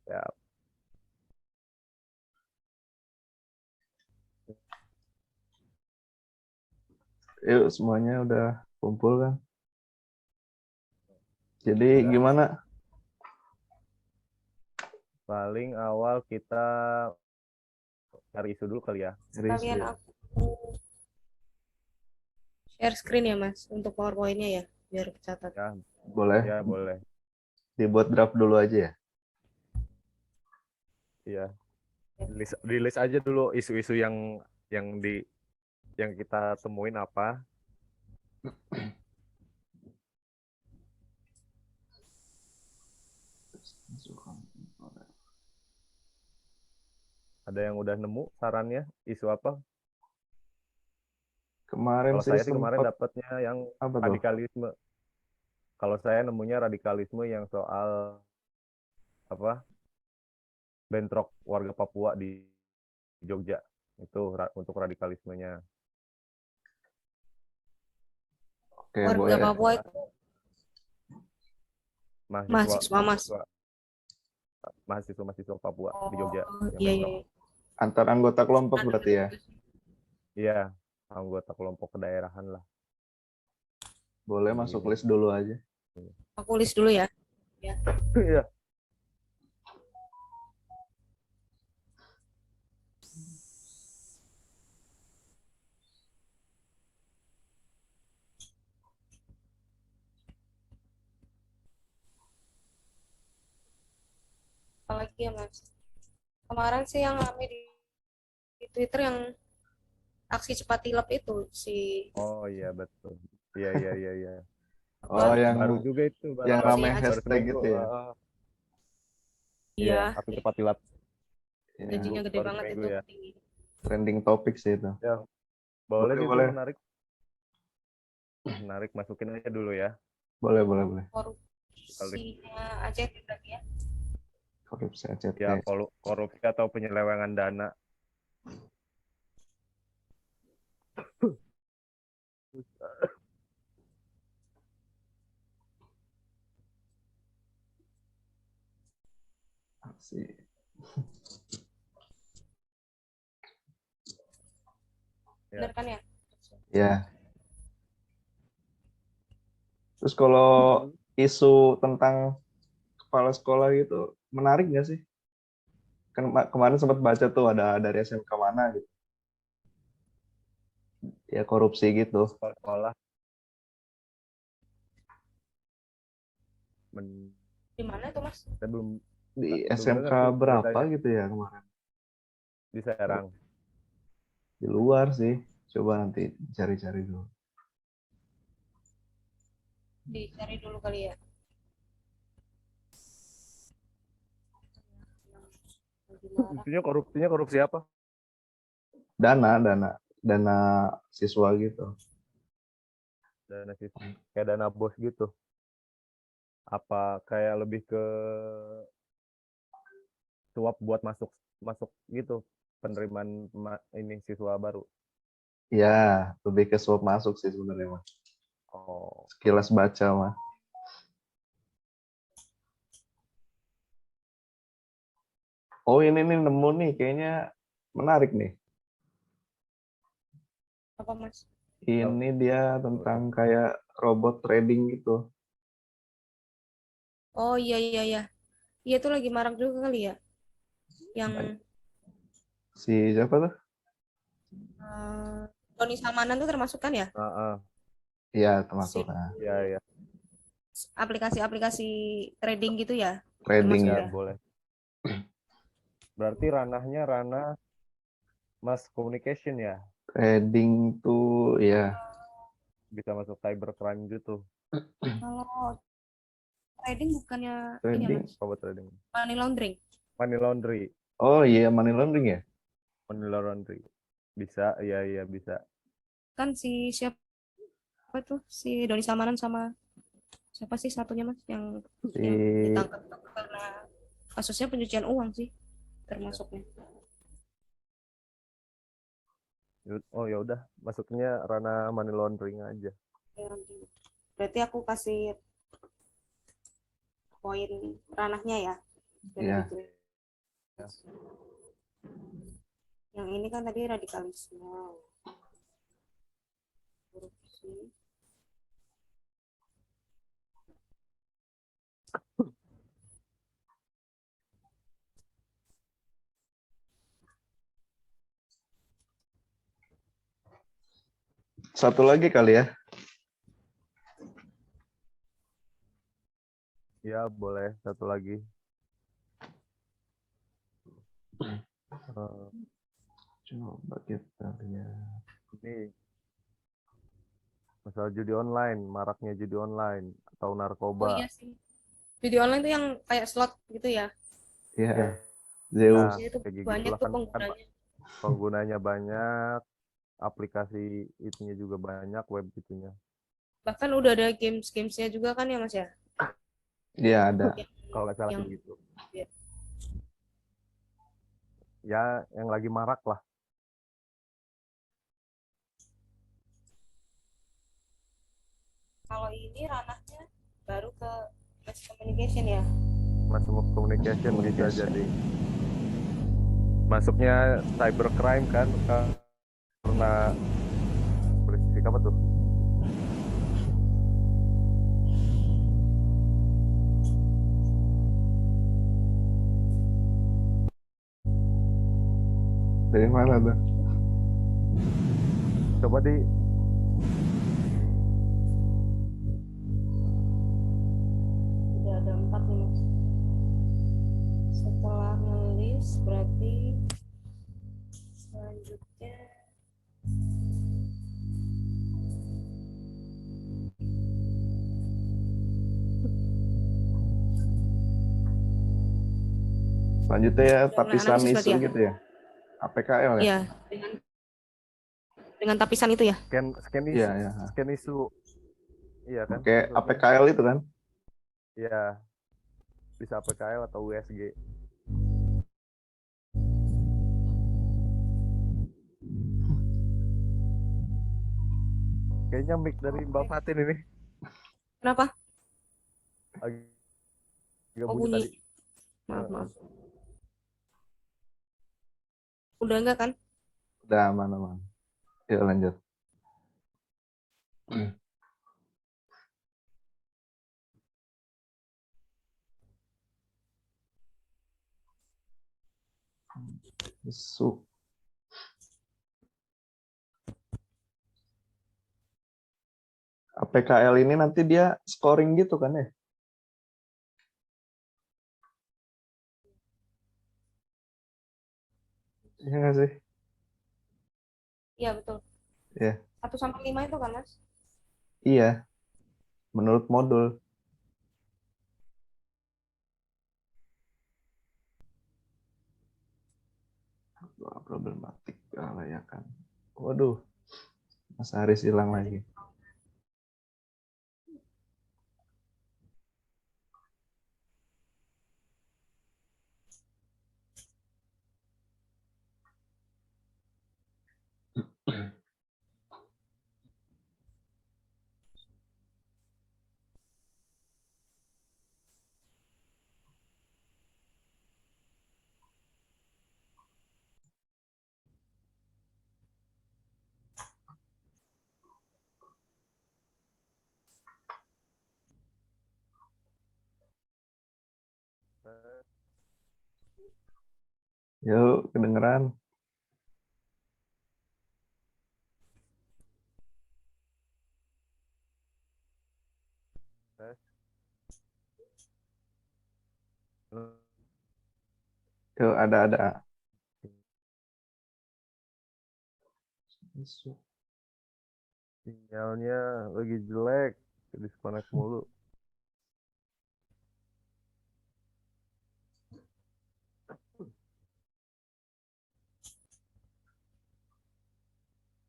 Ya, Yuk, semuanya udah kumpul kan? Jadi udah. gimana? Paling awal kita cari isu dulu kali ya. Risu Sekalian ya? aku share screen ya Mas untuk PowerPoint-nya ya biar kecatat. Ya, Boleh ya boleh. dibuat draft dulu aja ya? Iya. Di list aja dulu isu-isu yang di yang kita temuin apa. Ada yang udah nemu sarannya isu apa? Kemarin Kalau sih saya sih kemarin sempat dapatnya yang apa tuh? radikalisme. Kalau saya nemunya radikalisme yang soal apa? Bentrok warga Papua di Jogja. Itu untuk radikalismenya. Oke, Warga boleh. Papua itu Mahasiswa mahasiswa Mas. mahasiswa Papua di Oh Jogja yang iya bentrok. iya. Antar anggota kelompok berarti ya? Iya, anggota kelompok kedaerahan lah. Boleh masuk list dulu aja. Aku list dulu ya. Ya. Iya. Apalagi ya Mas. Kemarin sih yang rame di Twitter yang aksi cepat tilep itu si Oh iya betul. Iya iya iya iya. Oh, apa Baru juga itu yang si rame Aceh baru hashtag seminggu. gitu ya? Iya, iya aku cepat tilat seminggu gajinya gede baru banget seminggu itu ya. tinggi. Trending topik sih itu. Ya, boleh Boleh, sih itu boleh. menarik. Menarik masukin aja dulu ya. Boleh, boleh, boleh. Kali. Korupsinya Aceh itu berarti ya. Korupsi ACT. Ya korupsi atau penyelewengan dana. Aksi. Ya. Bener kan ya? Ya. Terus kalau isu tentang kepala sekolah gitu, menarik nggak sih? Kan kemarin sempat baca tuh ada dari SMK mana gitu. Ya korupsi gitu. Sekolah men, Di mana itu Mas? saya Di belum SMK dengar tuh berapa beritanya gitu ya kemarin? di Serang. Di luar sih. Coba nanti cari-cari dulu. Dicari dulu kali ya. Lagi marah. Intinya korupsinya korupsi apa? Dana siswa gitu. Dana sih kayak dana bos gitu. Apa kayak lebih ke suap buat masuk masuk gitu penerimaan ini siswa baru. Ya, lebih ke swap masuk sih sebenarnya mah. Oh, Sekilas baca mah. Oh, ini nih nemu nih, kayaknya menarik nih. Apa Mas? Ini dia tentang kayak robot trading gitu. Oh iya iya iya. Iya itu lagi marak juga kali ya. Yang Si siapa tuh? eh, Doni Salmanan tuh termasuk kan ya? Iya, termasuk. Si Nah, ya ya aplikasi-aplikasi trading gitu ya? trading Termasuk ya ya. ya? boleh. Berarti ranahnya ranah mass communication ya, Trading tuh ya bisa masuk cybercrime gitu. Kalau trading bukannya ini ya trading. Mas? Robot trading, Money laundering. money laundry, Oh iya, money laundering ya. money laundry bisa, iya iya bisa. Kan si siapa tuh? Si Doni Salmanan sama siapa sih satunya Mas yang Si ditangkap tuh karena kasusnya pencucian uang sih termasuknya. Oh ya udah, masuknya ranah money laundering aja. Berarti aku kasih poin ranahnya ya. Dari Iya. gitu. Yang ini kan tadi radikalisme, korupsi. Satu lagi kali ya. Ya, boleh satu lagi. Eh, Coba kita lihat. ini masalah judi online, maraknya judi online atau Oh narkoba. iya sih. Video online tuh yang kayak slot gitu ya. Iya, Ya, Zeus. Jadi itu kayak banyak gitulah tuh kan penggunanya. penggunanya banyak, aplikasi itunya juga banyak, web itunya. Bahkan udah ada games-gamesnya juga kan ya Mas ya. Iya, ada. Yang, Kalau nggak salah yang kayak gitu. Ya, yang lagi marak lah. kalau ini ranahnya baru ke mass communication ya. Masuk communication bisa Communication. jadi. Masuknya cybercrime kan, karena berisik apa tuh? Dari mana tuh? Coba di Udah ada 4 nih Mas. Setelah ngelis berarti selanjutnya Selanjutnya ya udah mulai tapisan analisis berarti isu ya. gitu ya. APKL ya? Iya, dengan tapisan itu ya. scan scan Iya, isu, ya. scan isu, iya kan? Oke, Maksudnya, APKL itu kan? iya bisa APKL atau USG. Kayaknya mic dari Mbak Fatin ini Kenapa? agak Oh bunyi bunyi. tadi. Maaf, Heeh. maaf. Udah enggak kan? Udah aman-aman. Yuk lanjut. Isu. APKL ini nanti dia scoring gitu kan ya? Iya nggak sih? Iya betul. Iya. 1 sampai 5 itu kan Mas? Iya, menurut modul. Wah, problematik kelayakan. Waduh, Mas Haris hilang lagi. Yuk, kedengeran. Tes. Yuk, ada. Isu. Sinyalnya lagi jelek, disconnect mulu.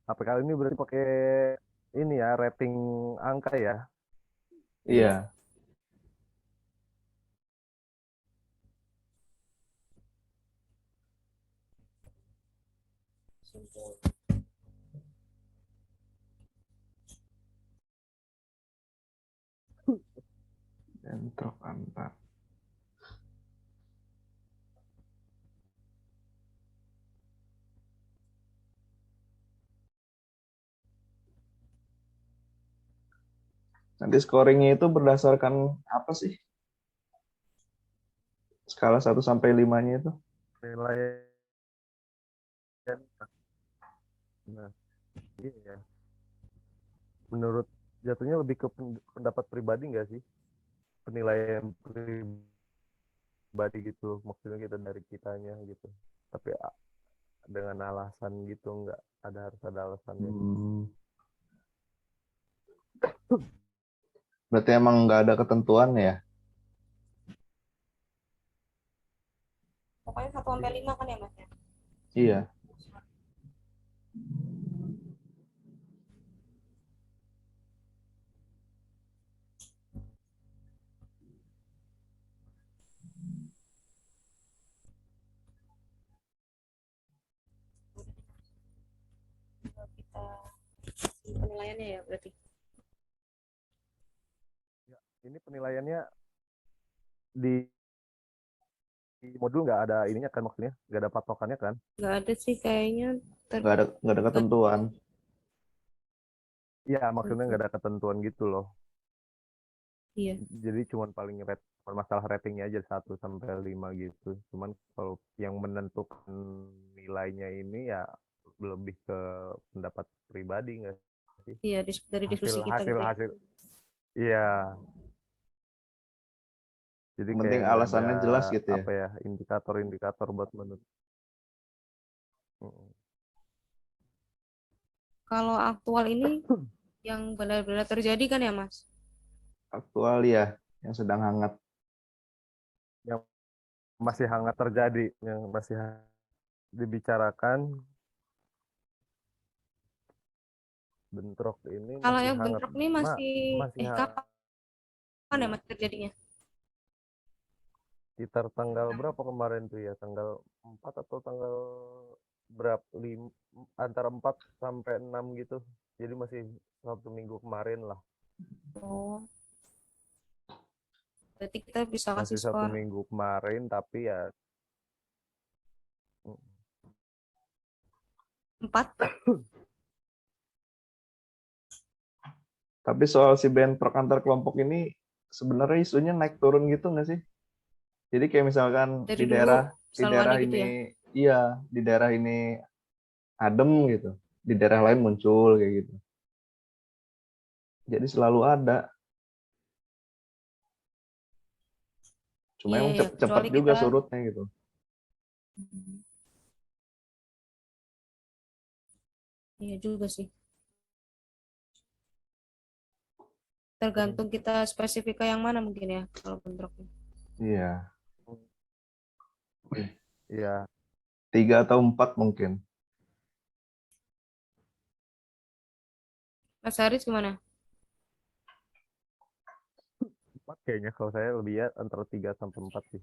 APK ini berarti pakai ini ya, rating angka ya. Iya, bentrok antar. Nanti scoringnya itu berdasarkan apa sih? Skala 1 sampai 5-nya itu? Penilaian. Nah, iya. Menurut jatuhnya lebih ke pendapat pribadi nggak sih? Penilaian pribadi gitu. Maksudnya kita dari kitanya gitu. Tapi dengan alasan gitu nggak ada harus ada alasannya. Hmm, berarti emang nggak ada ketentuan ya? Pokoknya 1 sampai 5 kan ya Mas ya? Iya. Kalau kita penilaiannya ya berarti. Ya, ini penilaiannya di modul nggak ada ininya kan, maksudnya nggak ada patokannya kan? Nggak ada sih kayaknya. Nggak ada ketentuan. Iya, maksudnya nggak ada ketentuan gitu loh. Iya. Jadi cuman paling masalah ratingnya aja 1 sampai 5 gitu. Cuman kalau yang menentukan nilainya ini ya lebih ke pendapat pribadi nggak sih? Iya, dari Hasil diskusi kita hasil gitu ya. hasil. Iya, jadi Yang kayak penting nggak ada alasannya jelas gitu ya. apa ya indikator-indikator buat menentukan. Kalau aktual ini yang benar-benar terjadi kan ya Mas? Aktual ya, yang sedang hangat. Yang masih hangat terjadi, yang masih dibicarakan, bentrok ini Kalau masih yang hangat. bentrok ini masih Masih kapan ya Mas terjadinya? sekitar tanggal berapa kemarin tuh ya? Tanggal 4 atau tanggal berapa? Antara 4 sampai 6 gitu. Jadi masih 1 minggu kemarin lah. Oh, berarti kita bisa kasih Masih satu skor minggu kemarin, tapi ya 4. Tapi soal si bentrok antar kelompok ini sebenarnya isunya naik turun gitu nggak sih? Jadi kayak misalkan Dari di dulu daerah di selalu ada daerah gitu ini, ya. iya, di daerah ini adem gitu, di daerah lain muncul kayak gitu. Jadi selalu ada. Cuma Iya, emang iya, cepat kecuali juga kita. surutnya gitu. Iya juga sih. Tergantung kita spesifik ke yang mana mungkin ya kalau bentroknya. Iya, ya 3 atau 4 mungkin. Mas Haris gimana? 4 kayaknya kalau saya lebih ya antara 3 sampai 4 sih.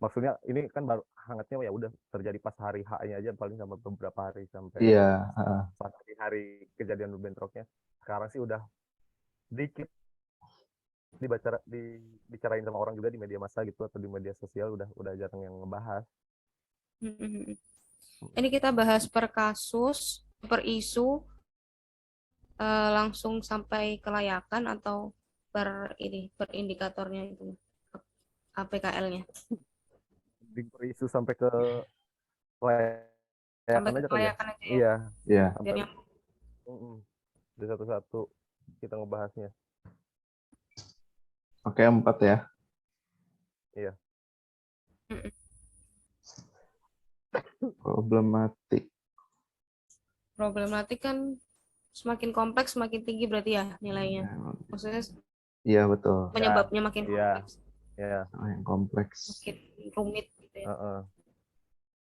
Maksudnya ini kan baru hangatnya ya udah terjadi pas hari H-nya aja paling sama beberapa hari sampai Iya, heeh. pas hari kejadian bentroknya. Sekarang sih udah dikit dibicarain sama orang juga di media massa gitu atau di media sosial udah jarang yang ngebahas. Mm-mm. Ini kita bahas per kasus, per isu, langsung sampai kelayakan atau per ini, per indikatornya itu, APKL-nya. Di isu sampai ke Sampai kelayakan ke aja kali ya. kelayakan aja ya. Iya, Iya. Biar sampai yang mm-mm, di satu-satu kita ngebahasnya. Oke, 4 ya. Iya. Mm-mm. Problematik. Problematik kan semakin kompleks semakin tinggi berarti ya nilainya. Maksudnya Iya, betul. Ya, penyebabnya makin iya, kompleks, ya. Yang kompleks. makin rumit gitu ya. Heeh.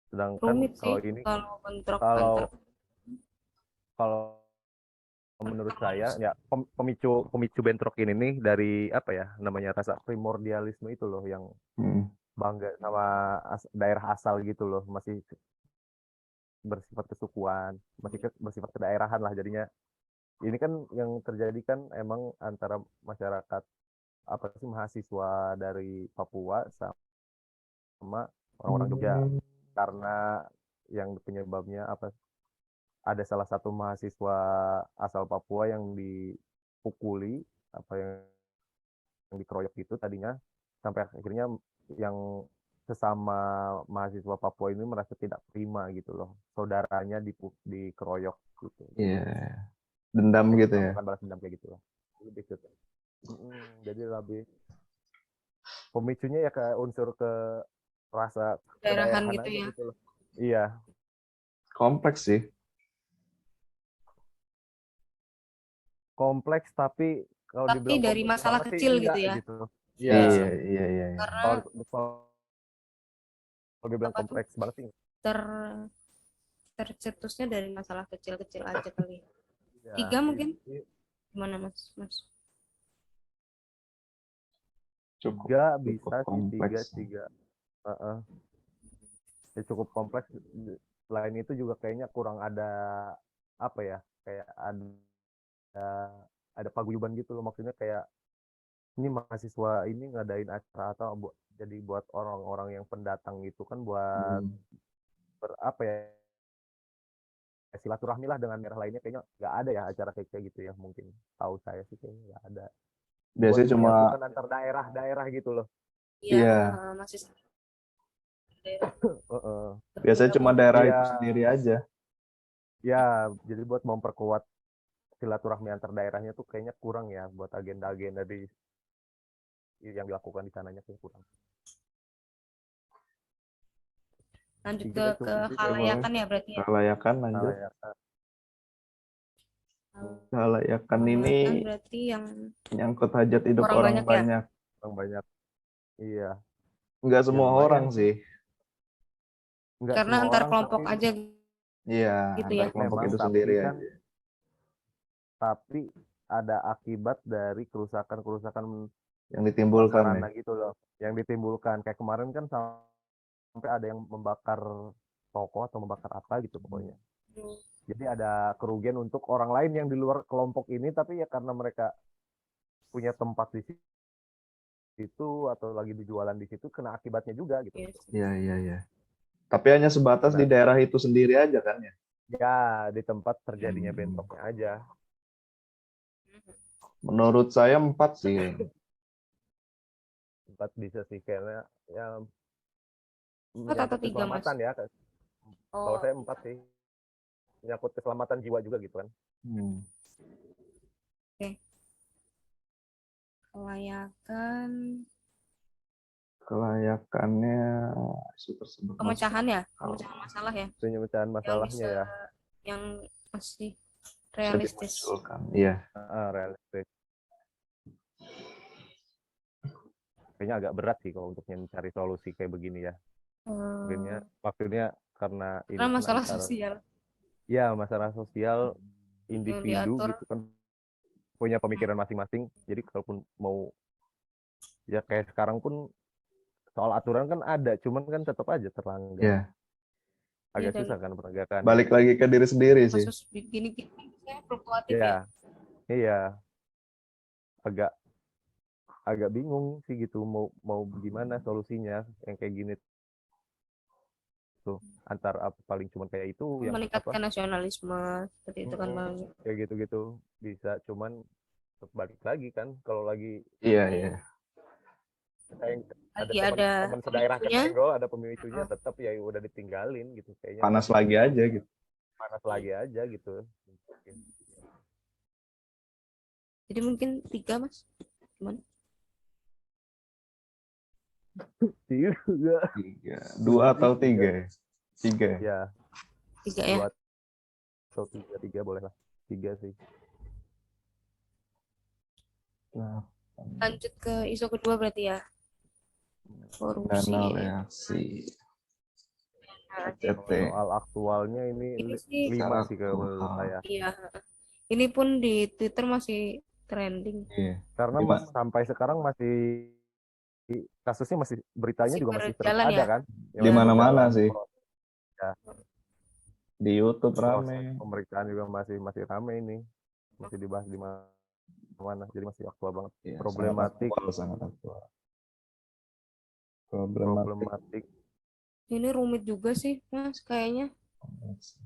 Sedangkan Rumit sih kalau ini kalau bentrok kalau antar kalau menurut saya ya pemicu pemicu bentrok ini nih dari apa ya namanya rasa primordialisme itu loh yang Hmm. bangga sama daerah asal gitu loh, masih bersifat kesukuan, masih bersifat kedaerahan lah jadinya. Ini kan yang terjadi kan emang antara masyarakat apa sih mahasiswa dari Papua sama orang-orang Jogja, Hmm. karena yang penyebabnya apa, ada salah satu mahasiswa asal Papua yang dipukuli apa yang dikeroyok itu tadinya, sampai akhirnya yang sesama mahasiswa Papua ini merasa tidak prima gitu loh, saudaranya dikeroyok gitu. Iya. Dendam gitu ya. Melakukan balas dendam kayak gitu lah. Lebih ke jadi lebih pemicunya ya ke unsur ke rasa Daerahan kedaerahan gitu aja ya. gitu loh. Iya, Kompleks sih. kompleks tapi kalau Tapi dibilang dari kompleks masalah banget sih kecil enggak gitu ya. gitu. Iya, Iya, iya, iya. Karena kalau dibilang apa tuh kompleks banget sih. ter tercetusnya dari masalah kecil-kecil aja kali. Ya, 3 mungkin ini gimana Mas? Cukup tiga cukup bisa sih, kompleks. tiga. Heeh. Ya, cukup kompleks. Selain itu juga kayaknya kurang ada apa ya, kayak ada paguyuban gitu loh, maksudnya kayak ini mahasiswa ini ngadain acara atau jadi buat orang-orang yang pendatang itu kan buat apa ya, silaturahmi lah dengan daerah lainnya, kayaknya nggak ada ya acara kayak gitu ya, mungkin tahu saya sih kayaknya nggak ada buat Biasanya cuma menyatukan antar daerah gitu loh. Iya, iya, masih daerah. Heeh. biasanya cuma daerah Iya, itu sendiri aja. ya jadi buat memperkuat silaturahmi antar daerahnya tuh kayaknya kurang ya, buat agenda-agenda yang dilakukan di sananya kayak kurang. Lanjut Tiga ke cukup sih kayaknya. halayakan ya berarti ya. Kelayakan lanjut. Halayakan. Kelayakan ini Halayakan berarti yang nyangkut hajat hidup orang orang banyak ya? banyak. Orang banyak. Iya. Nggak semua lumayan orang sih. Nggak karena semua antar orang, kelompok tapi aja Iya, gitu antar ya. kelompok memang itu tapi sendiri kan aja. tapi ada akibat dari kerusakan Yang ditimbulkan ya. sarana gitu loh yang ditimbulkan, kayak kemarin kan sampai ada yang membakar toko atau membakar apa gitu pokoknya. Jadi ada kerugian untuk orang lain yang di luar kelompok ini, tapi ya karena mereka punya tempat di situ atau lagi dijualan di situ, kena akibatnya juga gitu. Yes. Iya, iya, iya. Tapi hanya sebatas di Nah, daerah itu sendiri aja kan ya. ya di tempat terjadinya bentroknya aja. Menurut saya 4 sih. Tempat bisa sih kayaknya ya 4 atau menyangkut 3 Mas? keselamatan ya. Kalau Oh, saya 4 sih. Menyangkut keselamatan jiwa juga gitu kan. kelayakan Kelayakannya isu tersebut pemecahan ya, pemecahan masalah ya, Pemecahan yang masalahnya bisa ya. yang masih bisa realistis. dimunculkan. Iya. Realistis. Kayaknya agak berat sih kalau untuk mencari solusi kayak begini ya. Maksudnya karena ini Karena kan masalah antara sosial ya masalah sosial yang individu diatur. gitu kan, punya pemikiran masing-masing. Jadi kalaupun mau ya kayak sekarang pun soal aturan kan ada, cuman kan tetap aja terlanggar. Iya. Agak Iya, susah kan penegakan. Balik lagi ke diri sendiri sih. kasus gini-gini saya fluktuatif ya. Iya, iya. Agak bingung sih gitu, mau gimana solusinya yang kayak gini tuh, antar apa paling cuman kayak itu yang apa Meningkatkan nasionalisme seperti itu kan Bang. kayak gitu-gitu bisa, cuman balik lagi kan kalau lagi Iya, iya. ada Lagi ada teman sedaerah pemicunya. kesenggol, ada pemicunya, tetap ya udah ditinggalin gitu kayaknya. Panas lagi aja gitu. Panas lagi aja gitu. Jadi mungkin 3 Mas. Gimana? 3. 2 atau 3? 3. Ya, 3 ya. 2 atau 3 boleh lah. 3 sih. Nah, Lanjut ke isu kedua berarti ya. Korupsi. dana reaksi. Soal aktualnya ini sih 5 sih kalau menurut saya. Iya. Ini pun di Twitter masih trending. Iya. Karena sampai sekarang masih kasusnya masih beritanya Masih juga masih terus berjalan ada ya? kan. Di mana-mana sih. Ya. Di YouTube Proses rame. pemeriksaan juga masih rame ini. Masih dibahas di mana. Jadi masih aktual banget. Iya, Problematik. sangat aktual. Problematik. Ini rumit juga sih, Mas, kayaknya.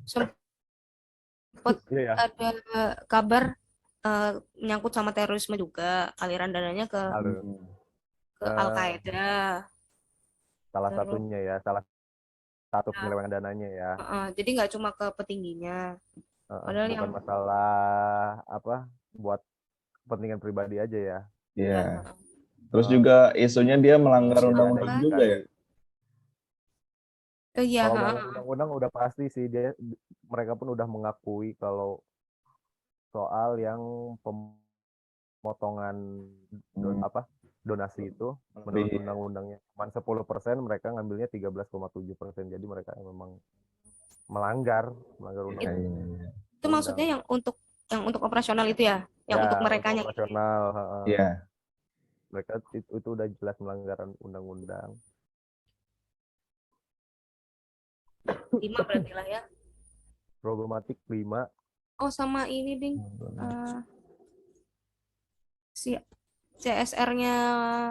Sempat Iya. ada kabar menyangkut sama terorisme juga, aliran dananya ke Lalu, eh, Al-Qaeda. salah Terus satunya ya, salah satu ya, penyelewengan dananya ya. jadi nggak cuma ke petingginya, padahal yang Bukan masalah apa buat kepentingan pribadi aja ya. Iya. ya, Terus Eh, juga isunya dia melanggar jadi ada undang-undang juga menyumbangkan. ya. Iya, kalau melanggar undang-undang udah pasti sih mereka pun udah mengakui kalau soal yang pemotongan Hmm, apa donasi itu menurut lebih undang-undangnya cuma 10%, mereka ngambilnya 13,7%. Jadi mereka memang melanggar melanggar ya, ya, ya. itu undang-undang. maksudnya yang untuk operasional itu ya, yang Ya, untuk untuk merekanya gitu ya. operasional, Iya. mereka itu udah jelas melanggaran undang-undang. 5 berarti lah ya. Problematik 5. Oh sama ini ding, eh, si CSR-nya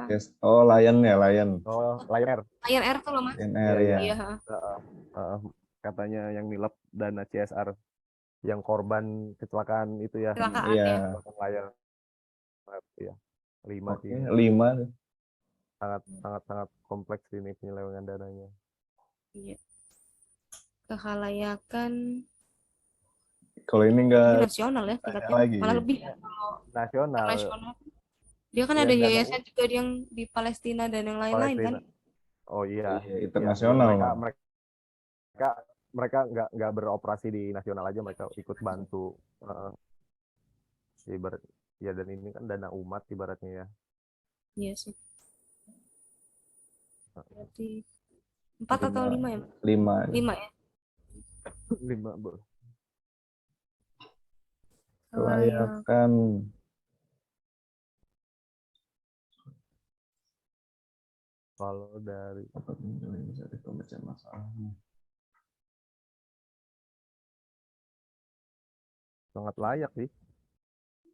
Yes. Oh, Lion ya, Lion. Oh, Lion Air. Lion Air tuh loh mas. Lion Iya, Air iya. ya. Iya, Heeh, heeh. Katanya yang nilep dana CSR yang korban kecelakaan itu ya, kecelakaan Iya. ya. Lion Air ya. 5 sih Oke, ini. 5. Sangat sangat sangat kompleks ini penyelewengan dananya. Iya. Kekhalayakan Kalau ini ini enggak nasional ya tanya tingkatnya, lagi. malah lebih ya kalau Nasional internasional. Dia kan ya, ada dana yayasan juga yang di Palestina dan yang lain-lain kan. Palestina. Oh iya, Iya, iya, iya. internasional Mereka malah. mereka mereka nggak beroperasi di nasional aja, mereka ikut bantu. Heeh. Ibarat ya, dan ini kan dana umat ibaratnya ya. Iya sih. Berarti 4 atau 5. 5 ya? 5. 5 ya. 5 boleh. Kelayak. Kelayakan. Kalau dari Dapat menjadi pembaca masalahnya. sangat layak sih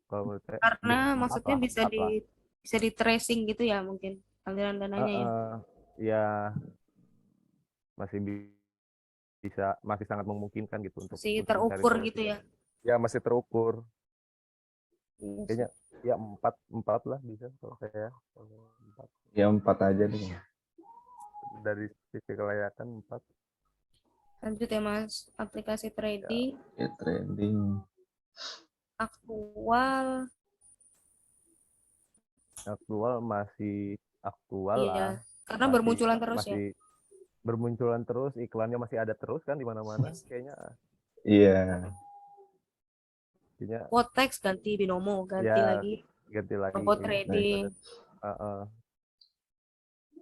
kalau menurut saya, Karena empat maksudnya lah, bisa empat lah. bisa di tracing gitu ya mungkin aliran dananya ya. Ya masih masih sangat memungkinkan gitu Masih untuk mencari terukur gitu solusinya. ya. Ya masih terukur. Iya sih. Kayaknya ya empat empat lah bisa kalau saya. Empat. Ya 4 aja deh. Dari sisi kelayakan 4. Lanjut ya Mas. Aplikasi Ya, trading Ya, trading. aktual. aktual masih aktual Iya. lah. Karena Masih bermunculan terus ya. masih bermunculan terus, iklannya masih ada terus kan di mana-mana kayaknya. Iya. Kayaknya Quotex ganti binomo, ganti ya lagi ganti lagi robot kayaknya Baik. trading.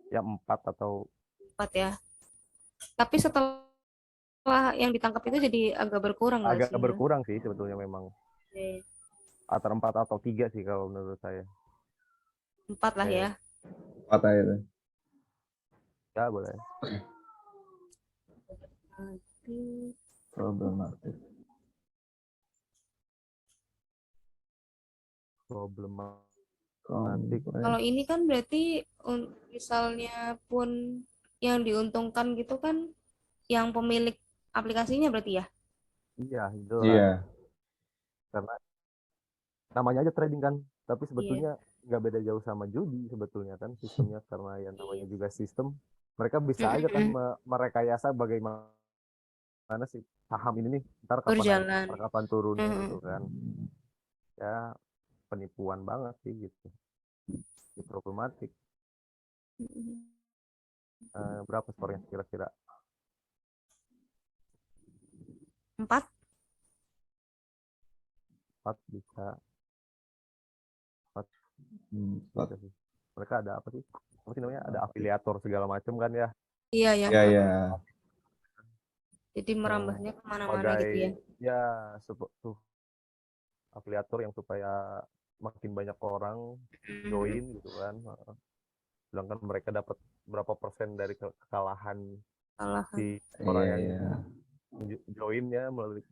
ya 4 atau 4 ya. Tapi setelah yang ditangkap itu jadi agak berkurang nggak agak sih ya? berkurang sih sebetulnya, memang Oke. antara 4 atau 3 sih kalau menurut saya. 4 lah ya. 4 aja deh. Ya boleh. Nanti Problematik. Problematik. kalau ini kan berarti misalnya pun yang diuntungkan gitu kan yang pemilik aplikasinya berarti ya? Iya, jelas. Iya. Karena namanya aja trading kan, tapi Iya. sebetulnya nggak beda jauh sama judi sebetulnya kan sistemnya, karena yang namanya Iya. juga sistem. Mereka bisa aja kan Mm-mm. merekayasa bagaimana sih saham ini nih, ntar kapan naik, Berjalan. ntar kapan turunnya Mm-mm. gitu kan. Ya penipuan banget sih gitu. Ini problematik. Mm-mm. Berapa skornya kira-kira? 4. 4 bisa. 4 4. bisa sih. Mereka ada apa sih? Apa sih namanya? Ada afiliator segala macam kan ya. Iya ya. Iya, iya. Jadi Yang merambahnya kemana-mana sebagai gitu ya. ya tuh afiliator yang supaya makin banyak orang Mm-mm. join gitu kan. Sedangkan mereka dapat berapa persen dari kekalahan Salahan. si orang Iya, yang iya. joinnya melalui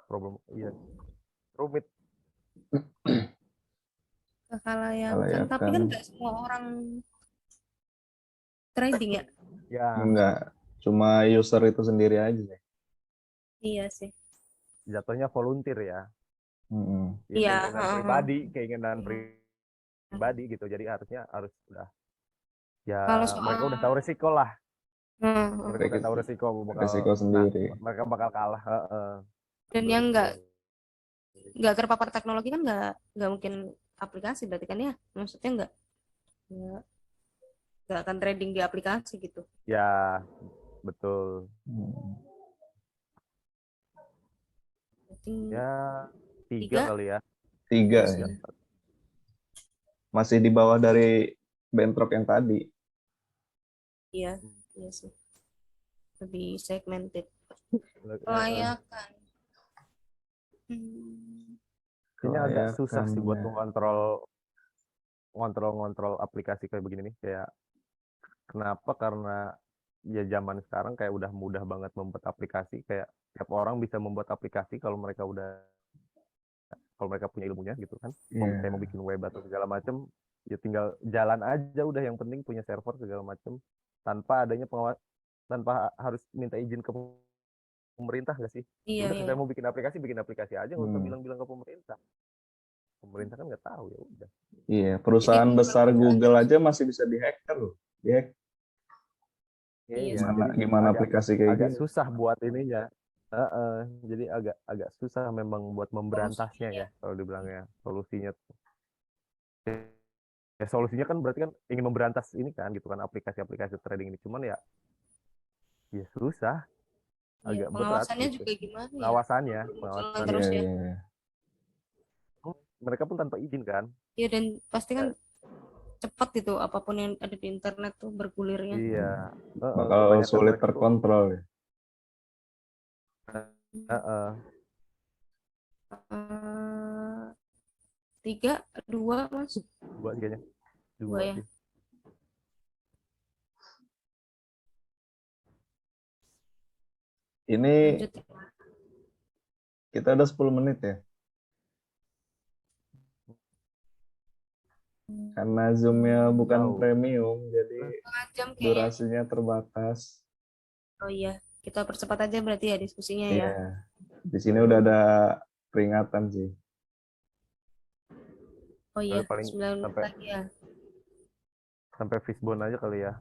problem. Iya, rumit. Kekhalayakan. Tapi Kelayakan. kan nggak semua orang trading ya. Ya Enggak. Cuma user itu sendiri aja sih. Iya sih. jatuhnya volunteer ya. Ya Iya, keinginan heeh. pribadi gitu. Jadi harusnya harus udah ya Kalau mereka soal udah tahu resiko lah. heeh. Mereka udah tahu resiko bakal Resiko sendiri. mereka bakal kalah. Heeh. Dan yang Betul. nggak terpapar teknologi kan nggak mungkin aplikasi berarti kan ya, maksudnya nggak nggak akan trading di aplikasi gitu. Ya, betul. Berarti Ya, 3 tiga kali ya. 3 masih ya. Masih di bawah dari bentrok yang tadi. iya iya sih, lebih segmented. Heeh. Kelayakan. Hmm, Kayaknya agak susah sih buat Kelayakannya. ngontrol aplikasi kayak begini nih. Kayak kenapa? Karena ya zaman sekarang kayak udah mudah banget membuat aplikasi. Kayak tiap orang bisa membuat aplikasi kalau mereka punya ilmunya gitu kan. Kayak mau Iya. bikin web atau segala macem, ya tinggal jalan aja udah, yang penting punya server segala macem tanpa adanya pengawas, tanpa harus minta izin ke pemerintah nggak sih? Ya iya udah iya kita mau bikin aplikasi aja, nggak usah Hmm. bilang-bilang ke pemerintah. Pemerintah kan nggak tahu, ya udah. Iya, jadi perusahaan besar kalau Google aja masih bisa dihacker loh. Dihack. iya Iya, sih Gimana jadi gimana agak aplikasi kayak agak gini? susah buat ininya. Heeh, jadi agak agak susah memang buat solusinya memberantasnya ya. ya kalau dibilangnya solusinya. Ya solusinya kan berarti kan ingin memberantas ini kan gitu kan, aplikasi-aplikasi trading ini, cuman ya susah, Iya, agak berat pengawasannya gitu juga gimana ya, pengawasannya bermunculan pengawasannya Iya, terus ya. iya, iya. mereka pun tanpa izin kan. Iya, dan pasti kan Ya, cepat gitu apapun yang ada di internet tuh bergulirnya. iya. Bakal Kebanyakan sulit mereka tuh terkontrol ya. heeh, Eh, tiga dua mas, dua sih kayaknya, dua dua ya. sih. Ini Lanjut ya. kita udah 10 menit ya. Karena Zoom-nya bukan Tahu. premium, jadi Setengah jam kayaknya. durasinya terbatas. Oh iya, kita percepat aja berarti ya diskusinya ya. Iya, di sini udah ada peringatan sih. Oh iya, Paling 9 menit sampai lagi ya. sampai fishbone aja kali ya.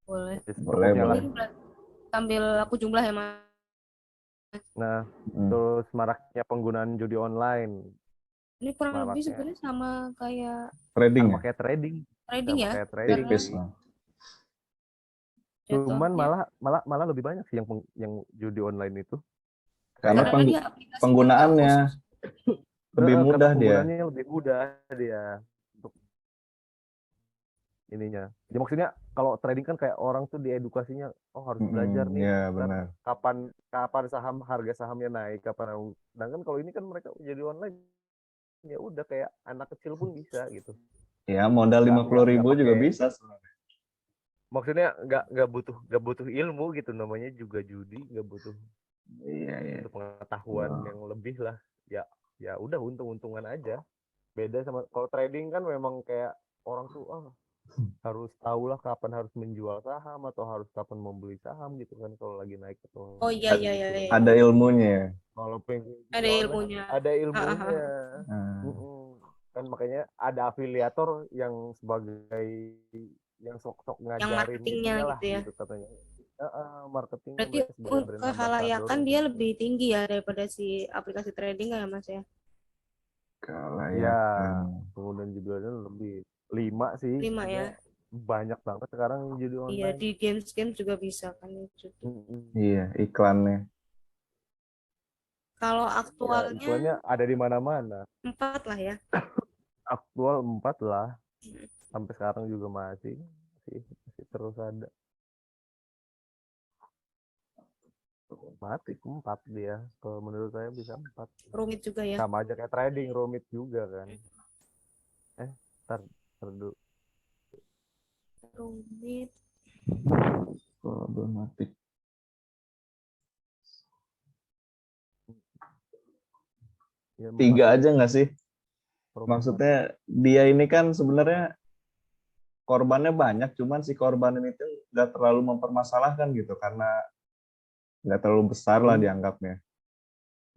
Boleh. Ya, Boleh, secukupnya lah. boleh. Ini sambil aku jumlah ya mas. Nah, Hmm. terus maraknya penggunaan judi online, Ini kurang lebih maraknya sebenarnya sama kayak Trading sama ya? kayak trading, trading ya, karena Tipis sih. lah. Cuman jatuhnya malah lebih banyak sih yang judi online itu. Karena Kayak karena dia aplikasinya nggak penggunaannya khusus. lebih karena mudah dia. penggunaannya lebih mudah dia untuk ininya. Ya maksudnya kalau trading kan kayak orang tuh diedukasinya, oh harus belajar nih, Ya, ntar benar. kapan kapan harga sahamnya naik, kapan. Sedangkan kalau ini kan mereka jadi online, ya udah kayak anak kecil pun bisa gitu. Ya, modal Nggak 50.000 juga pakai, bisa. maksudnya nggak butuh ilmu gitu, namanya juga judi, nggak butuh Iya, iya. pengetahuan yang lebih lah. Ya udah, untung-untungan aja. Beda sama kalau trading kan memang kayak orang tuh harus tahu lah kapan harus menjual saham atau harus kapan membeli saham gitu kan, kalau lagi naik atau Oh iya iya iya gitu iya. kan. Ada ilmunya ya. Kalau pengen Ada judi online ilmunya. ada Hahaha. ilmunya. Nah, Kan makanya ada afiliator yang sebagai yang sok-sok Yang ngajarin marketingnya itunya lah gitu ya. gitu katanya. Marketingnya Berarti mereka sebagai brand kehalayakan ambassador dia gitu. lebih tinggi ya daripada si aplikasi trading ya mas ya. Ya, kelayakan. kemudian judulnya lebih 5 sih. 5 ya. Sebenarnya banyak banget sekarang judi Iya, online. di games-games juga bisa kan itu. Iya, iklannya. Kalau Ya, aktualnya iklannya ada di mana-mana. 4 lah ya. Aktual 4 lah. Sampai sekarang juga masih terus ada. Mati 4 dia. Kalau menurut saya bisa 4. Rumit juga ya. Sama aja kayak trading, rumit juga kan. Ntar dulu. Rumit. Problematik. Ya, 3 aja nggak sih? problematik. Maksudnya dia ini kan sebenarnya korbannya banyak, cuman si korban ini tuh nggak terlalu mempermasalahkan gitu karena nggak terlalu besar lah dianggapnya.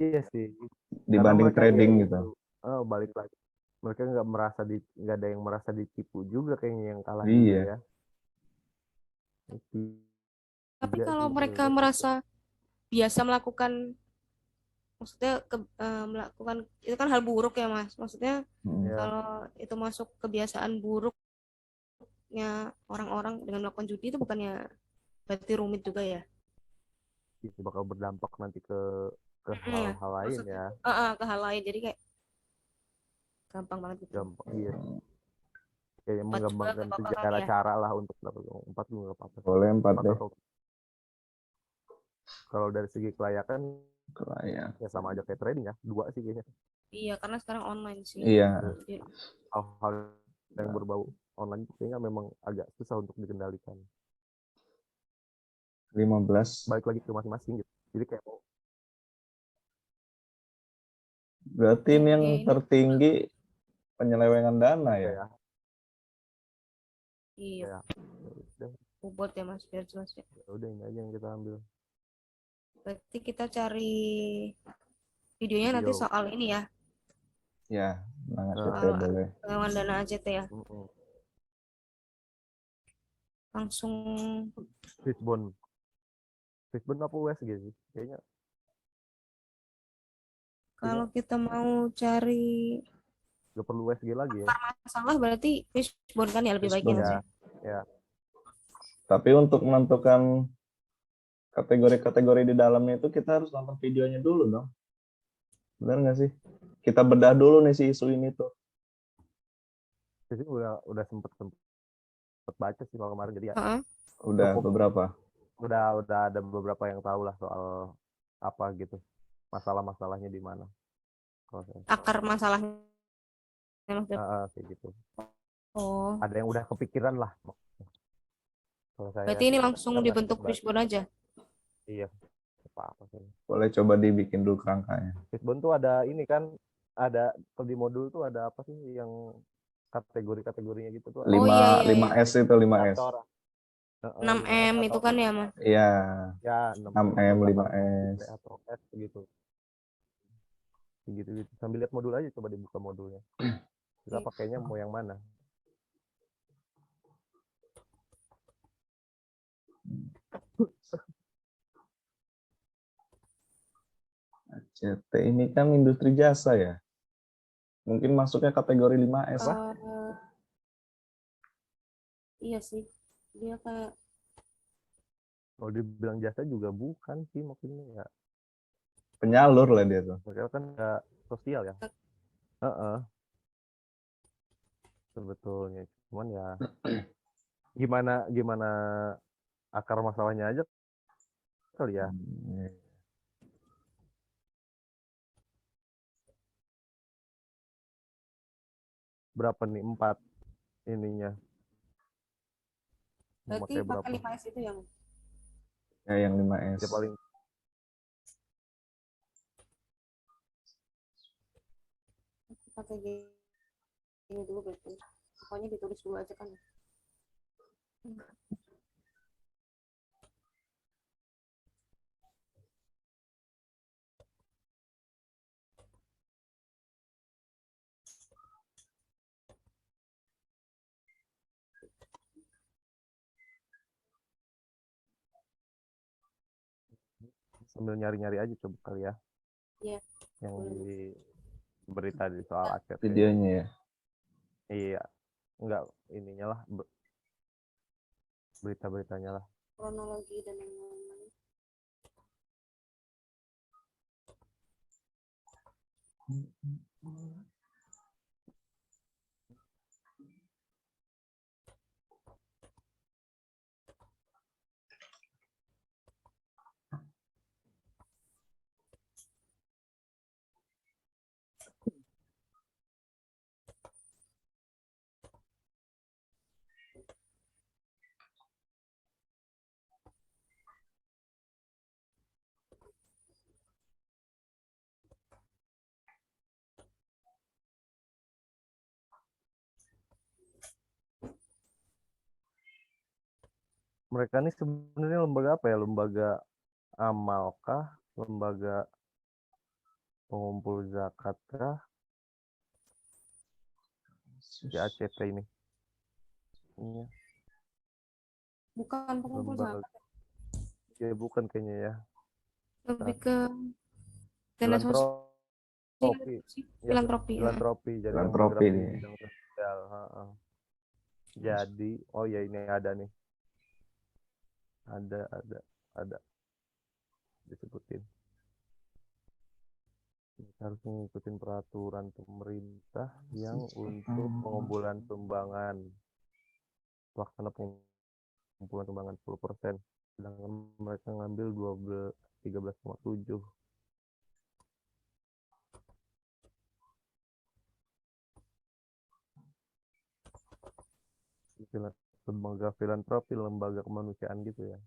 Iya sih. Karena dibanding mereka ya trading gitu. itu, balik lagi. Mereka nggak ada yang merasa ditipu juga kayaknya yang kalah juga Iya. ya. Itu Tapi juga kalau sih mereka menurut. merasa biasa melakukan, maksudnya melakukan itu kan hal buruk ya Mas. Maksudnya Mm. Ya, kalau itu masuk kebiasaan buruknya orang-orang dengan melakukan judi, itu bukannya berarti rumit juga ya? itu bakal berdampak nanti ke Ya, hal-hal lain maksudnya ya. ke hal lain, jadi kayak gampang banget gitu. Gampang, iya. Kayak Empat juga mengembangkan gak apa-apa kali segala ya. cara lah untuk dapat uang. 4 juga nggak apa-apa sih. Boleh 4 Empat deh. atau kalau dari segi kelayakan Kelayak. ya sama aja kayak trading ya. 2 sih kayaknya. Iya, karena sekarang online sih. Iya. Jadi, Hal-hal yang berbau online itu kayaknya memang agak susah untuk dikendalikan. 15. Balik lagi ke masing-masing gitu. Jadi kayak Berarti ini yang ya ini tertinggi penyelewengan dana ya. kayak iya, kayak udah bobot ya Mas, biar jelas ya. udah ini aja yang kita ambil Berarti kita cari videonya nanti video. soal ini ya, Ya, Nang ACT soal boleh. pengaman dana ACT ya. Mm-mm. Langsung Fishbone apa USG sih kayaknya kalau kita mau cari nggak perlu USG lagi ya. masalah, berarti fishbone kan ya lebih baik ya Fishbone. Mas Ya, ya. ya. Tapi untuk menentukan kategori-kategori di dalamnya itu kita harus nonton videonya dulu dong. Benar nggak sih? Kita bedah dulu nih si isu ini tuh. Jadi udah sempet baca sih kalau kemarin jadi ya Heeh. Udah cukup beberapa. udah ada beberapa yang tahu lah soal apa gitu masalahnya di mana kalau saya. Akar masalahnya maksudnya. Kayak gitu Oh, ada yang udah kepikiran lah kalau saya berarti ini sih langsung karena dibentuk sempet baca. fishbone aja. Iya apa sih Boleh coba dibikin dulu kerangkanya. Fishbone tuh ada ini kan ada kalau di modul tuh ada apa sih yang kategorinya gitu tuh ada Oh 5 iya iya iya. 5S itu 5S. indikator. Heeh, 6M 5S itu atau kan ya Mas. Iya, ya 6M 6M, atau 8M 5S. atau S gitu gitu sambil lihat modul aja coba dibuka modulnya kita Oke. pakainya mau yang mana. ACT ini kan industri jasa ya. Mungkin masuknya kategori 5S. Eh, iya sih. Dia kayak Kalau dibilang jasa juga bukan sih maksudnya ya Penyalur lah dia tuh. mereka kan nggak sosial ya. Heeh, sebetulnya cuman ya gimana gimana akar masalahnya aja kali ya. Berapa nih 4 ininya berarti memakai pakai berapa 5S itu yang Ya yang 5S. ya paling pakai gini dulu berarti. Pokoknya ditulis dulu aja kan. sambil nyari-nyari aja coba kali ya Iya. yang di berita di soal ACT Videonya ya. iya enggak ininya lah berita-beritanya lah. Kronologi dan yang lain-lain. Mereka ini sebenarnya lembaga apa ya lembaga amal kah lembaga pengumpul zakat kah? Si ACT ini. Iya, Bukan pengumpul lembaga. zakat, Ya bukan kayaknya ya. lebih ke dana sosial, Filantropi. Ya, filantropi. filantropi. Jadi yang Filantropi bergerak di nih. bidang sosial. Heeh. Jadi, oh ya ini ada nih. Ada disebutin. Kita harus mengikuti peraturan pemerintah yang untuk pengumpulan sumbangan. Pelaksana pengumpulan sumbangan 10%. Sedangkan mereka ngambil 13,7. Lembaga filantropi, lembaga kemanusiaan gitu ya.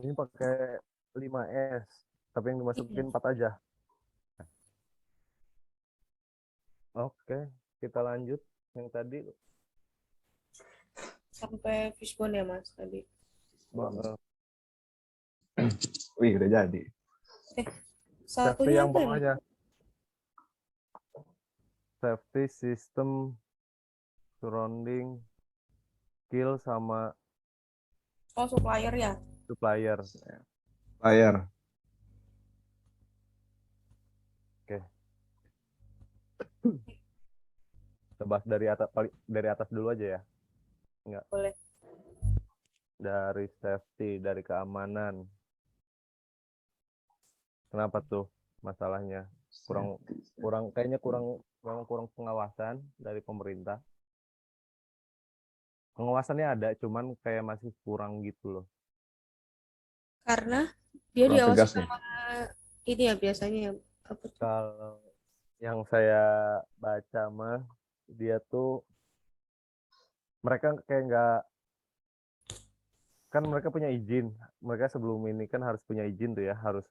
Ini pakai 5S, tapi yang dimasukin 4 aja. Oke, kita lanjut. Yang tadi Sampai fishbone ya Mas tadi. Wih, udah jadi. safety Satunya yang apa ya, Mas? bawahnya. Safety system surrounding skill sama Oh, supplier ya. supplier. Layar. Kita bahas dari atas dulu aja ya. Enggak. Boleh. Dari safety, dari keamanan. Kenapa tuh masalahnya? Kayaknya kurang pengawasan dari pemerintah. Pengawasannya ada, cuman kayak masih kurang gitu loh. Karena dia Kurang diawasi tegas nih. sama ini ya biasanya ya, apa tuh? Kalau yang saya baca mah, dia tuh mereka kayak nggak, kan mereka punya izin. Mereka sebelum ini kan harus punya izin tuh ya, harus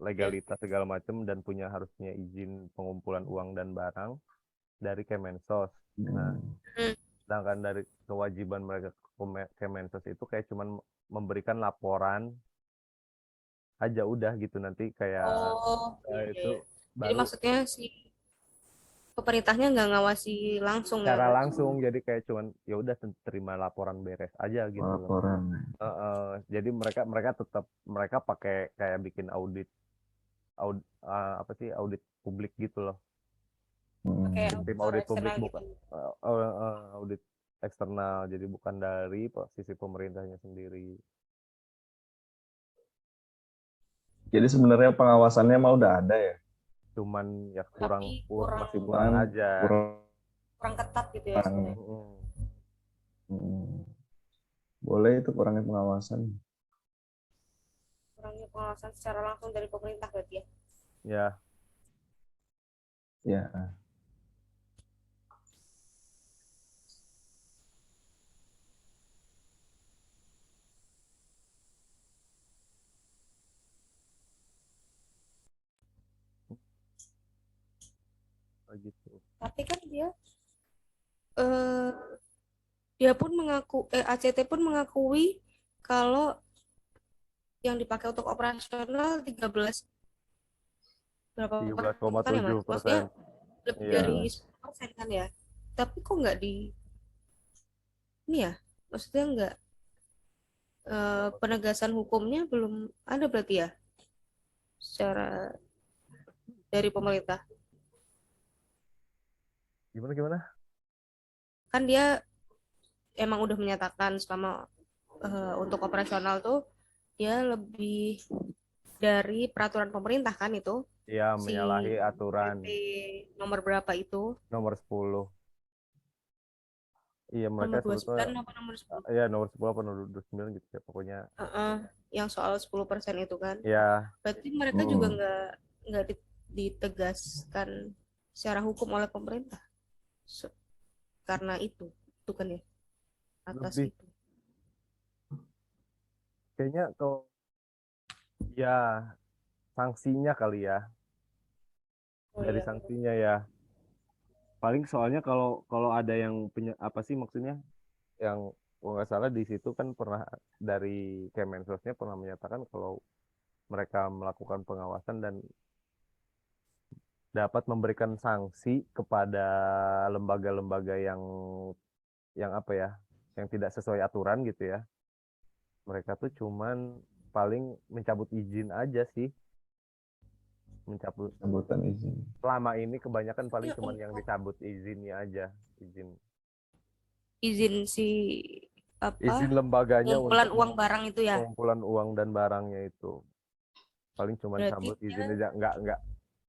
legalitas segala macam dan harus punya izin pengumpulan uang dan barang dari Kemensos. Nah, sedangkan dari kewajiban mereka ke Kemensos itu kayak cuman memberikan laporan aja udah gitu, nanti kayak Oh, iya, itu iya. Jadi baru maksudnya si pemerintahnya nggak ngawasi langsung ya secara berarti. langsung, jadi kayak cuman ya udah terima laporan beres aja gitu loh. Laporan. Jadi mereka tetap pakai kayak bikin audit apa sih, audit publik gitu loh. Pakai Tim auditor audit publik eksternal gitu. bukan audit eksternal, jadi bukan dari sisi pemerintahnya sendiri. Jadi sebenarnya pengawasannya mah udah ada ya. Cuman ya Tapi masih kurang aja. kurang ketat gitu ya sebenarnya. Boleh itu kurangnya pengawasan. Kurangnya pengawasan secara langsung dari pemerintah berarti ya. Ya, Ya. gitu. Tapi kan eh dia pun ACT pun mengakui kalau yang dipakai untuk operasional 13 berapa persen ya Mas? Maksudnya 13,7%. lebih Iya. dari 10% kan ya. Tapi kok nggak ini ya? Maksudnya nggak penegasan hukumnya belum ada berarti ya? Secara dari pemerintah. Gimana? Kan dia emang udah menyatakan selama untuk operasional tuh dia lebih dari peraturan pemerintah kan itu Iya, si menyalahi aturan PP nomor berapa itu. nomor 10. Iya, mereka Nomor 29 sebetulnya apa nomor 10? ya nomor 10 apa nomor 29 gitu ya pokoknya. Yang soal 10% itu kan. Ya, Berarti mereka juga nggak ditegaskan secara hukum oleh pemerintah. Karena itu kan ya, atas lebih itu. kayaknya kalau ya sanksinya kali ya, Oh dari iya, benar. sanksinya ya. Paling soalnya kalau kalau ada yang punya apa sih maksudnya yang kalau nggak salah di situ kan pernah dari Kemensosnya pernah menyatakan kalau mereka melakukan pengawasan dan dapat memberikan sanksi kepada lembaga-lembaga yang apa ya, yang tidak sesuai aturan gitu ya. Mereka tuh cuman paling mencabut izin aja sih, mencabut. Sebutan izin. Selama ini kebanyakan paling Ya, cuman yang dicabut izinnya aja, izin izin si apa izin lembaganya pengumpulan untuk uang barang itu ya. pengumpulan uang dan barangnya itu paling cuman Berarti cabut dia izin aja,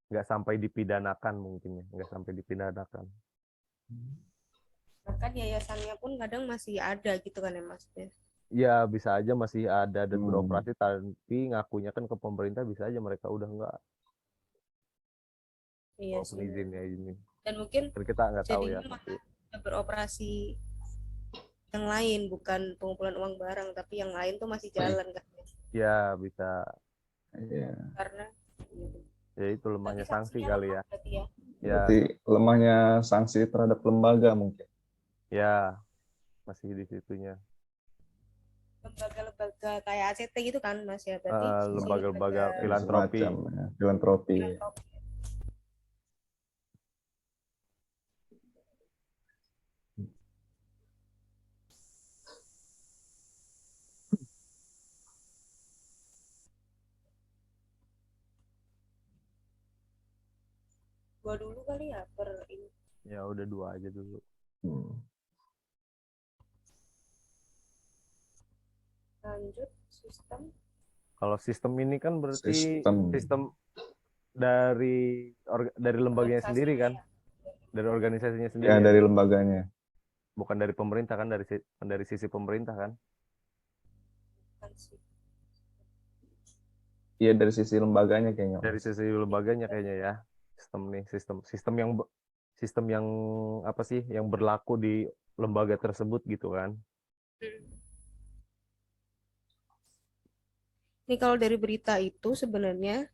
nggak sampai dipidanakan mungkin ya, nggak sampai dipidanakan. bahkan yayasannya pun kadang masih ada gitu kan ya Mas. Ya. Ya bisa aja masih ada dan Hmm. beroperasi tapi ngakunya kan ke pemerintah bisa aja mereka udah nggak Iya walaupun sih. izinnya ini Dan mungkin kan kita nggak tahu ya jadinya tapi malah beroperasi yang lain, bukan pengumpulan uang barang, tapi yang lain tuh masih jalan kan. ya bisa Iya. Karena ya itu berarti lemahnya sanksi sanksinya kali lemah ya. berarti ya. Ya Berarti lemahnya sanksi terhadap lembaga mungkin. ya masih di situnya. Lembaga-lembaga kayak ACT gitu kan Mas ya. Berarti si lembaga Lembaga-lembaga filantropi. Semacam ya, filantropi. filantropi. Gua dulu kali ya per ini Ya udah dua aja dulu. Hmm. lanjut sistem Kalau sistem ini kan berarti Sistem. sistem dari lembaganya sendiri organisasinya kan, ya. dari organisasinya Ya sendiri ya, dari lembaganya. bukan dari pemerintah kan, dari sisi pemerintah kan. Kan sih. Iya dari sisi lembaganya kayaknya Dari Mas. sisi lembaganya kayaknya ya. Sistem nih, sistem yang apa sih yang berlaku di lembaga tersebut gitu kan. Ini kalau dari berita itu sebenarnya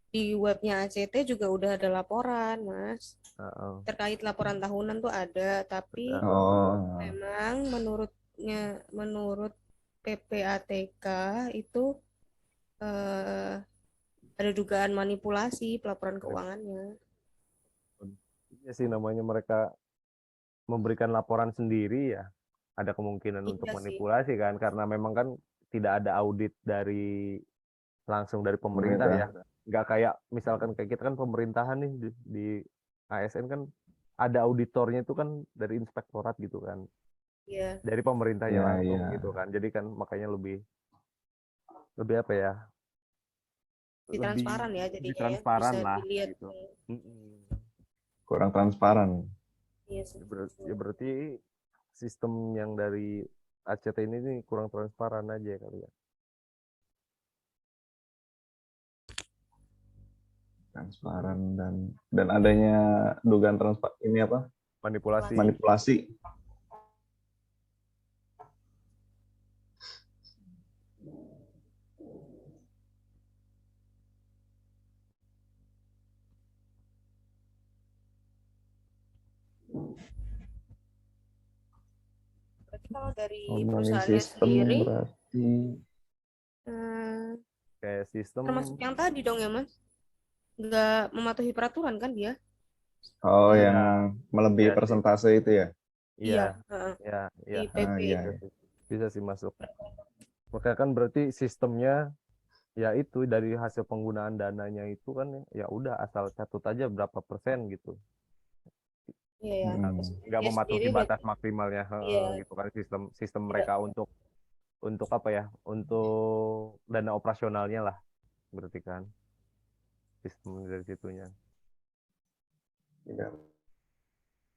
di webnya ACT juga udah ada laporan, Mas. Heeh. Terkait laporan tahunan tuh ada, tapi Oh. memang menurut PPATK itu eh, ada dugaan manipulasi pelaporan keuangannya. Iya sih namanya mereka memberikan laporan sendiri ya. Ada kemungkinan untuk Iya sih. manipulasi kan karena memang kan tidak ada audit langsung dari pemerintah ya. Pemerintah. Nggak kayak misalkan kayak kita kan pemerintahan nih di ASN kan ada auditornya itu kan dari inspektorat gitu kan. Iya, Dari pemerintahnya Iya, langsung iya. gitu kan. Jadi kan makanya lebih lebih apa ya? lebih Lebih transparan ya lebih jadinya ya, transparan bisa lah dilihat. gitu. Mm-mm. Hmm, Kurang transparan. iya sih. Ya berarti sistem yang dari ACT ini nih kurang transparan aja kali ya. Transparan dan adanya dugaan ini apa? Manipulasi. Manipulasi. Berarti kalau dari Ngomongin perusahaannya sistem sendiri, berarti eh, Kayak sistem termasuk yang tadi dong ya, Mas? Nggak mematuhi peraturan kan dia? Yang yang ya melebihi iya sih. persentase itu ya. Iya, iya, iya, iya. di Ah, PP iya, Bisa iya. sih. Bisa sih masuk. Makanya kan berarti sistemnya ya itu dari hasil penggunaan dananya itu kan ya udah asal catut aja berapa persen gitu. iya ya. Mm. Nggak Dia sendiri mematuhi batas berarti maksimalnya iya gitu kan sistem sistem tidak mereka untuk apa ya? Untuk dana operasionalnya lah berarti kan sistem dari situnya. Tidak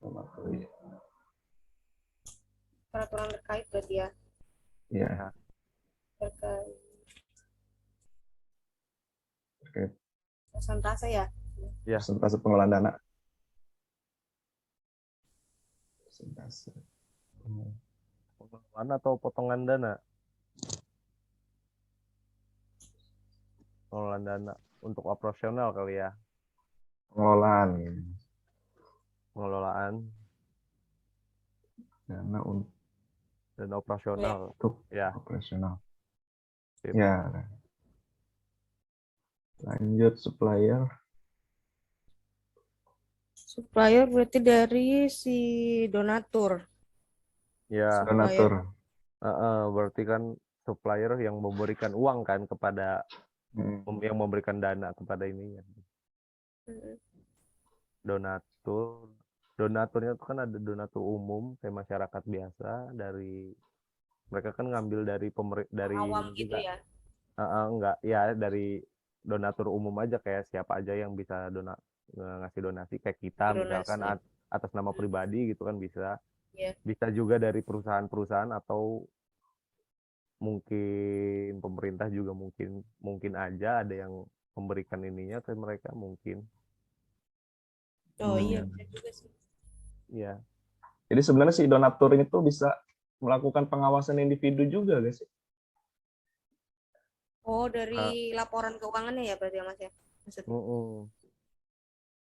mematuhi. peraturan terkait berarti ya, Iya, terkait terkait persentase ya. Ya, persentase pengelolaan dana. Persentase. pengelolaan atau potongan dana? Pengelolaan dana untuk operasional kali ya, Pengelolaan pengelolaan dana dan operasional. untuk Ya, operasional. sip. Ya, lanjut supplier. Supplier berarti dari si donatur. Ya, Supplier. Donatur. berarti kan supplier yang memberikan uang kan kepada Hmm. yang memberikan dana kepada ini ya. Mm-mm. Donaturnya tuh kan ada donatur umum kayak masyarakat biasa, dari mereka kan ngambil dari dari Awam ini gitu juga. ya. Enggak ya, dari donatur umum aja, kayak siapa aja yang bisa ngasih donasi kayak kita misalkan Donasi. atas nama pribadi gitu kan bisa. Ya. Bisa juga dari perusahaan-perusahaan, atau mungkin pemerintah juga, mungkin aja ada yang memberikan ininya ke mereka mungkin. Oh Hmm. iya, bisa juga sih. Ya, Jadi sebenarnya si donatur itu bisa melakukan pengawasan individu juga guys. Oh, dari laporan keuangannya ya berarti ya Mas ya? Maksudnya.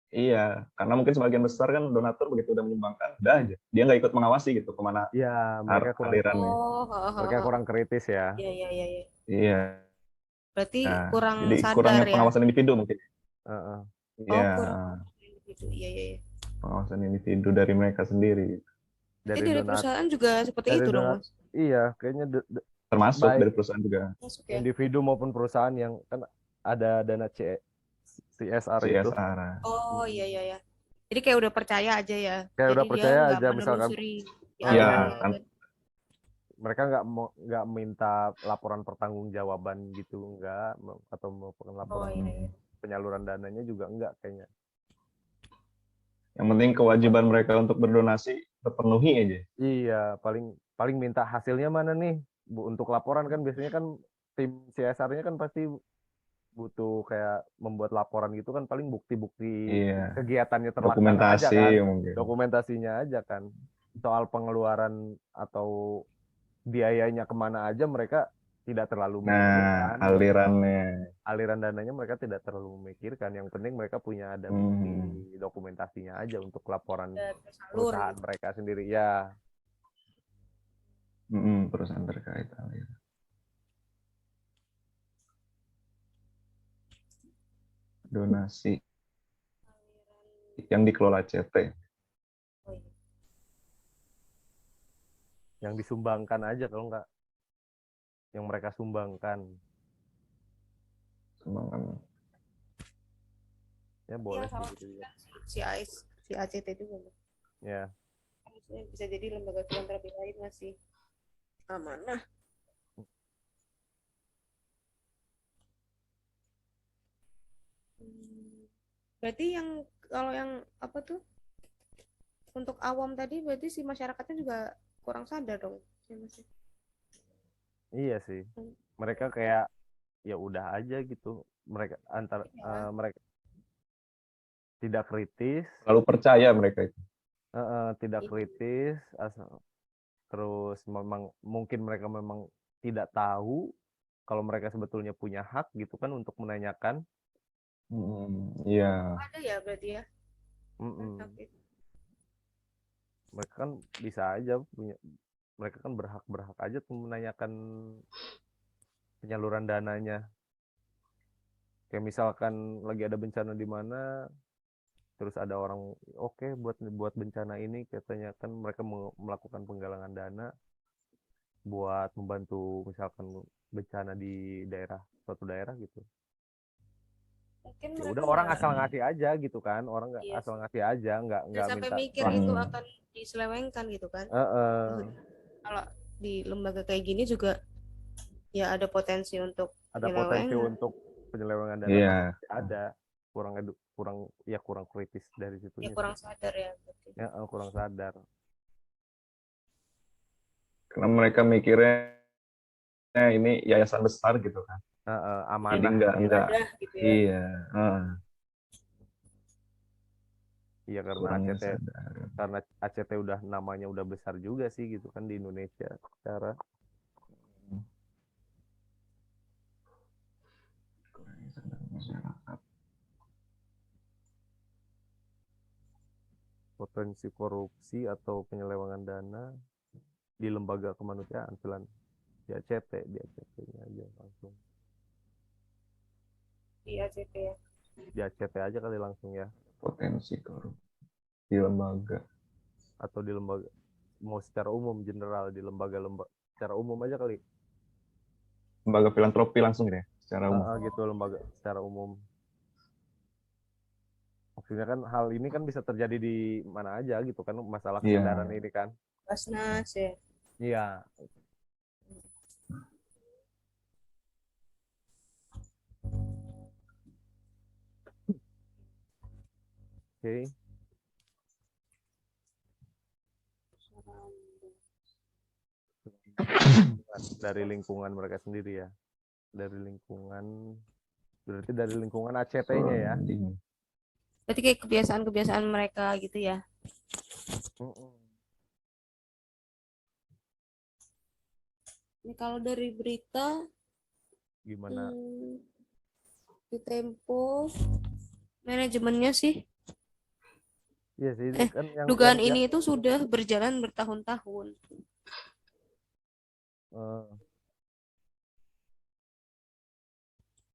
Iya, karena mungkin sebagian besar kan donatur begitu udah menyumbangkan, udah aja. Dia nggak ikut mengawasi gitu kemana Ya, mereka alirannya. Oh, kurang kritis ya. iya iya iya iya. Iya. Berarti Nah, kurang jadi sadar kurangnya ya. pengawasan individu mungkin. Heeh. Oh, Iya, kurang gitu. Iya iya iya. pengawasan individu dari mereka sendiri. Berarti Dari dari donat perusahaan juga seperti dari itu dong, donat Mas. iya, kayaknya Termasuk baik dari perusahaan juga Masuk ya. individu maupun perusahaan yang kan ada dana CSR itu. CSR. Oh, iya iya iya. Jadi kayak udah percaya aja ya. Kayak Jadi udah dia percaya nggak aja, misalkan menelusuri di Iya, alirannya kan aja. mereka nggak minta laporan pertanggungjawaban gitu, enggak, atau melakukan Oh laporan iya iya. penyaluran dananya juga enggak kayaknya. yang penting kewajiban mereka untuk berdonasi terpenuhi aja. Iya, paling paling minta hasilnya mana nih, Bu, untuk laporan kan biasanya kan tim CSR-nya kan pasti butuh kayak membuat laporan gitu kan, paling bukti-bukti Iya, kegiatannya terlaksana aja dokumentasi kan, mungkin. dokumentasinya aja kan, soal pengeluaran atau biayanya kemana aja mereka tidak terlalu Nah, memikirkan, alirannya. aliran dananya mereka tidak terlalu memikirkan, yang penting mereka punya ada bukti Hmm. dokumentasinya aja untuk laporan Udah tersalur perusahaan gitu. mereka sendiri ya. Perusahaan terkait aliran. Donasi yang dikelola CT. Oh, iya. Yang disumbangkan aja, kalau nggak yang mereka sumbangkan Sumbangan. ya Yang boleh sama gitu juga. si ACT juga, Mas. Ya, Maksudnya bisa jadi lembaga filantropi lain masih amanah. Berarti yang kalau yang apa tuh untuk awam tadi berarti si masyarakatnya juga kurang sadar dong ya Mas. iya sih, mereka kayak ya udah aja gitu, mereka Ya. mereka tidak kritis, Lalu percaya mereka itu. tidak Itu. kritis terus memang mungkin mereka memang tidak tahu kalau mereka sebetulnya punya hak gitu kan untuk menanyakan. Iya. Ada ya berarti ya. Mm-mm. Hak itu. Mereka kan bisa aja punya, mereka kan berhak aja tuh menanyakan penyaluran dananya, kayak misalkan lagi ada bencana di mana, terus ada orang oke, buat bencana ini katanya kan mereka melakukan penggalangan dana buat membantu misalkan bencana di suatu daerah gitu. Mungkin Ya mereka udah, orang nggak asal ngasih aja gitu kan, orang nggak iya asal sih. ngasih aja, nggak Nggak nggak sampai minta mikir itu akan diselewengkan gitu kan. Kalau di lembaga kayak gini juga ya ada potensi untuk ada potensi penyelewengan. untuk penyelewengan dana, Iya. pasti ada, kurang kritis dari Ya situnya sih. kurang sadar ya berarti. Ya, kurang sadar. Karena mereka mikirnya ini yayasan besar gitu kan. Jadi Amanah. enggak. Ibadah gitu ya. Iya, Iya, kurangnya sadar. karena ACT udah namanya udah besar juga sih gitu kan di Indonesia secara Kurangnya sadar masyarakat. potensi korupsi atau penyelewengan dana di lembaga kemanusiaan selain di ACT-nya aja langsung. Di ACT ya. Di ACT aja kali langsung ya, Potensi korupsi di lembaga. atau di lembaga mau secara umum general di lembaga-lembaga secara umum aja kali. Lembaga filantropi langsung ya, secara umum. Gitu lembaga secara umum. Maksudnya kan hal ini kan bisa terjadi di mana aja gitu kan, masalah Iya. kesadaran ini kan. Basnas ya. Iya. Oke. Dari lingkungan mereka sendiri ya. Dari lingkungan, berarti dari lingkungan ACT-nya ya. Berarti kayak kebiasaan-kebiasaan mereka gitu ya. Ini kalau dari berita Gimana? di Tempo manajemennya sih Iya sih, kan dugaan ini itu sudah berjalan bertahun-tahun.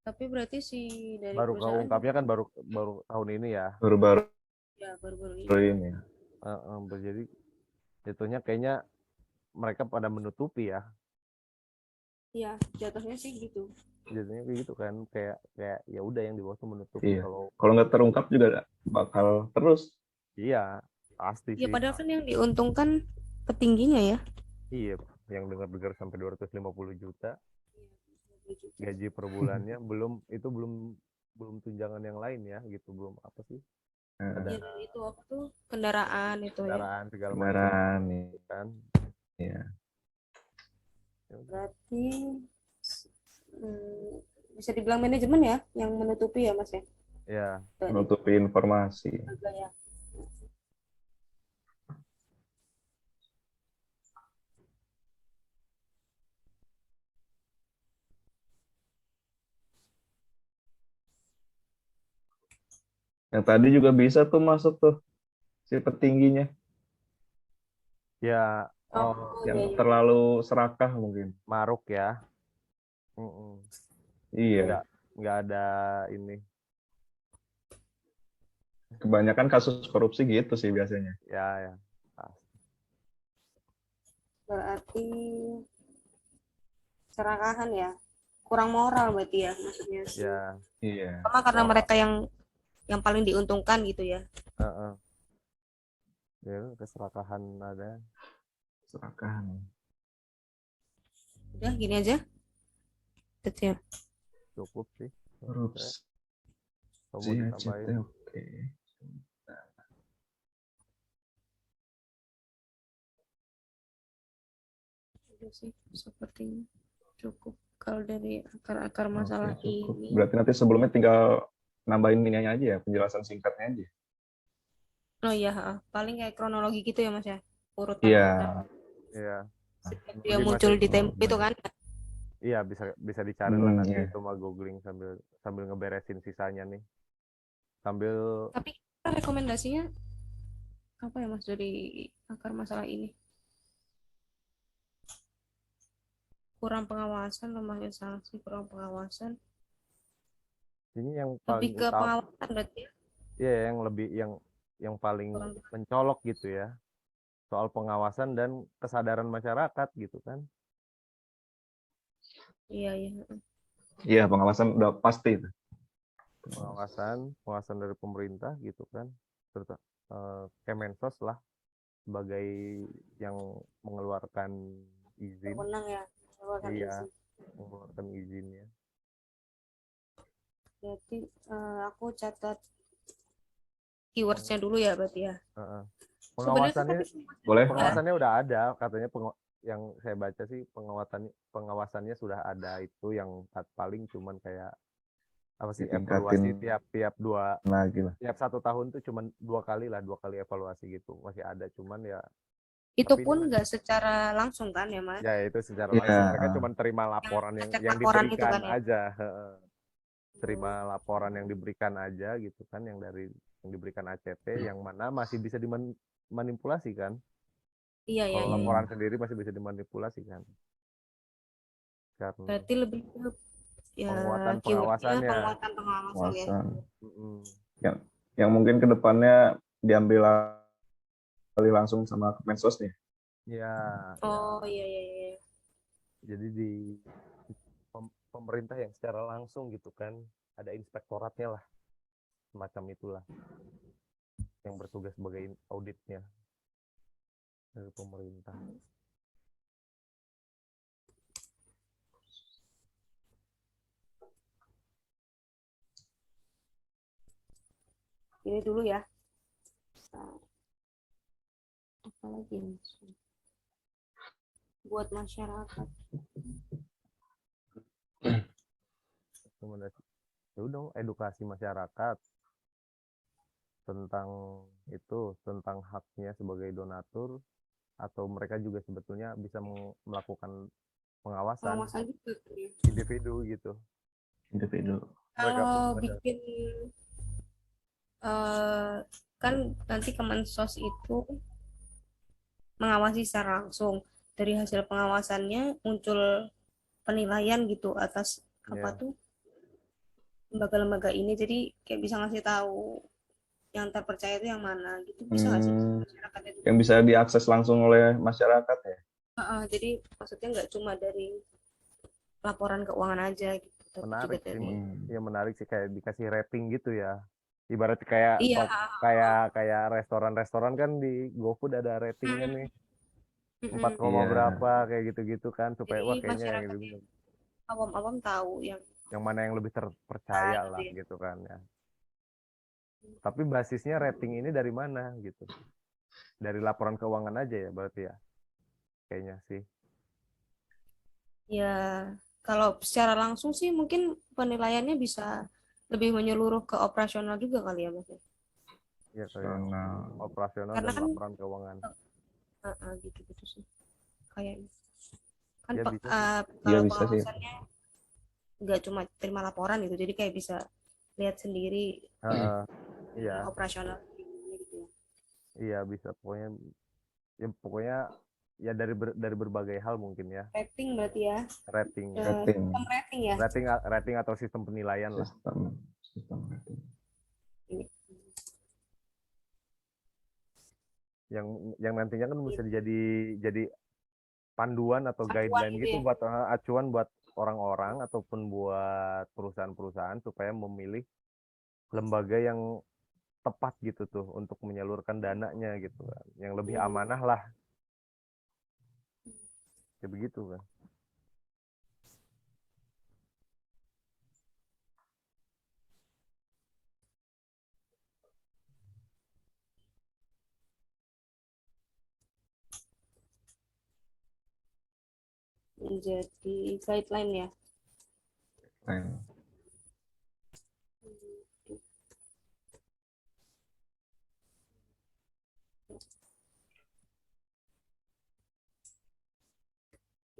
Tapi berarti sih dari baru perusahaan keungkapnya kan baru tahun ini ya. Baru-baru ya baru-baru ini ya. Jadi jatuhnya kayaknya mereka pada menutupi ya. Iya, jatuhnya sih gitu. Jatuhnya kayak gitu kan, kayak ya udah yang di bawah tuh menutupi. Iya. Kalau nggak terungkap juga bakal terus. Iya, pasti Ya sih. padahal kan yang diuntungkan petingginya ya. Iya, yang dengar-dengar sampai 250 juta gaji per bulannya, belum tunjangan yang lain ya gitu, belum apa sih? Ya, dan itu waktu kendaraan itu ya. Kendaraan segala macam Kendaraan kan. Iya. Berarti bisa dibilang manajemen ya yang menutupi ya Mas ya. Ya. Menutupi informasi. Ya. Yang tadi juga bisa tuh masuk tuh si petingginya. Ya, yang terlalu serakah mungkin. Maruk ya. Iya. Nggak ada ini. Kebanyakan kasus korupsi gitu sih biasanya. Ya. Berarti serakahan ya. Kurang moral berarti ya maksudnya. Ya. Iya. Sama karena mereka yang paling diuntungkan gitu ya. Ya, keserakahan ada. Serakahan. Udah gini aja. Betul ya. Cukup sih. Korupsi. Kamu ditambahin. Oke. Udah sih sepertinya cukup kalau dari akar-akar masalah ini. Berarti nanti sebelumnya tinggal nambahin ini aja ya, penjelasan singkatnya aja. Oh iya, paling kayak kronologi gitu ya Mas ya. Urutan. Iya. Dia muncul di Tempo itu kan. Iya, bisa dicari lah nanti itu mah googling sambil ngeberesin sisanya nih. Tapi rekomendasinya apa ya Mas dari akar masalah ini? Kurang pengawasan, lemahnya sanksi, kurang pengawasan. Ini yang lebih ke pengawasan berarti ya? Iya, yang paling mencolok gitu ya. Soal pengawasan dan kesadaran masyarakat gitu kan. Iya. Iya, pengawasan udah pasti itu. Pengawasan dari pemerintah gitu kan. Serta Kemensos lah sebagai yang mengeluarkan izin. Menang ya. Mengeluarkan izinnya. Berarti aku catat keywordsnya dulu ya berarti ya. Pengawasannya boleh. Pengawasannya udah ada, katanya yang saya baca sih pengawasannya sudah ada itu yang paling cuman kayak apa sih evaluasi Ditingkatin tiap lagi lah. tiap 1 tahun tuh cuman 2 kali evaluasi gitu masih ada cuman ya Itu tapi ini pun nggak secara langsung kan ya, Mas? ya itu secara Iya, langsung mereka cuman terima Yang laporan ngecek yang laporan itu diberikan kan ya? aja, heeh. Terima laporan yang diberikan aja gitu kan yang diberikan ACT yang mana masih bisa dimanipulasi kan. Iya, iya, Kalau iya. laporan sendiri masih bisa dimanipulasi kan. Karena Berarti lebih ke ya penguatan keywordnya pengawasannya. penguatan pengawasan ya. pengawasan. Mm-mm. Yang mungkin kedepannya diambil alih langsung sama Kemensos nih. Ya, ya. Oh iya, iya, iya. Jadi di pemerintah yang secara langsung gitu kan ada inspektoratnya lah semacam itulah yang bertugas sebagai auditnya dari pemerintah. Ini dulu ya. Nah, apa lagi nih? Buat masyarakat. Kemudian ya udah edukasi masyarakat tentang itu tentang haknya sebagai donatur atau mereka juga sebetulnya bisa melakukan pengawasan Pengawasan juga ya. individu gitu. Individu. Mereka pun Kalau ada bikin kan nanti Kemensos itu mengawasi secara langsung. Dari hasil pengawasannya muncul penilaian gitu atas apa ya tuh lembaga-lembaga ini. Jadi kayak bisa ngasih tahu yang terpercaya itu yang mana gitu. Bisa nggak sih Hmm, masyarakat itu? yang bisa diakses langsung oleh masyarakat ya. Jadi maksudnya nggak cuma dari laporan keuangan aja gitu, tapi juga menarik sih dari ya menarik sih kayak dikasih rating gitu ya ibarat kayak iya. top kayak restoran-restoran kan di GoFood ada ratingnya Mm, nih mm, 4, mm. Iya. berapa kayak gitu-gitu kan supaya Jadi wah kayaknya yang masyarakat ini yang awam-awam tahu yang yang mana yang lebih A terpercaya gitu lah ya. gitu kan ya. Tapi basisnya rating ini dari mana gitu? Dari laporan keuangan aja ya berarti ya. Kayaknya sih. Ya, kalau secara langsung sih mungkin penilaiannya bisa lebih menyeluruh ke operasional juga kali ya, Mas. Ya kayak Personal. operasional Karena dan kan laporan keuangan. gitu-gitu sih. Kayaknya kan Ya bisa sih. Iya kalau bisa sih. pengawasannya nggak cuma terima laporan gitu, jadi kayak bisa lihat sendiri Heeh, iya, operasional gimana gitu ya. iya bisa pokoknya ya dari berbagai hal mungkin ya. Rating berarti ya, Rating, sistem Rating. rating ya. rating atau sistem penilaian lah. Sistem rating. Ini. Yang yang nantinya kan bisa jadi panduan atau Acuan guideline gitu gitu ya. buat acuan buat orang-orang ataupun buat perusahaan-perusahaan supaya memilih lembaga yang tepat gitu tuh untuk menyalurkan dananya gitu kan. Yang lebih amanah lah, kayak begitu kan. Menjadi guideline ya. Lain.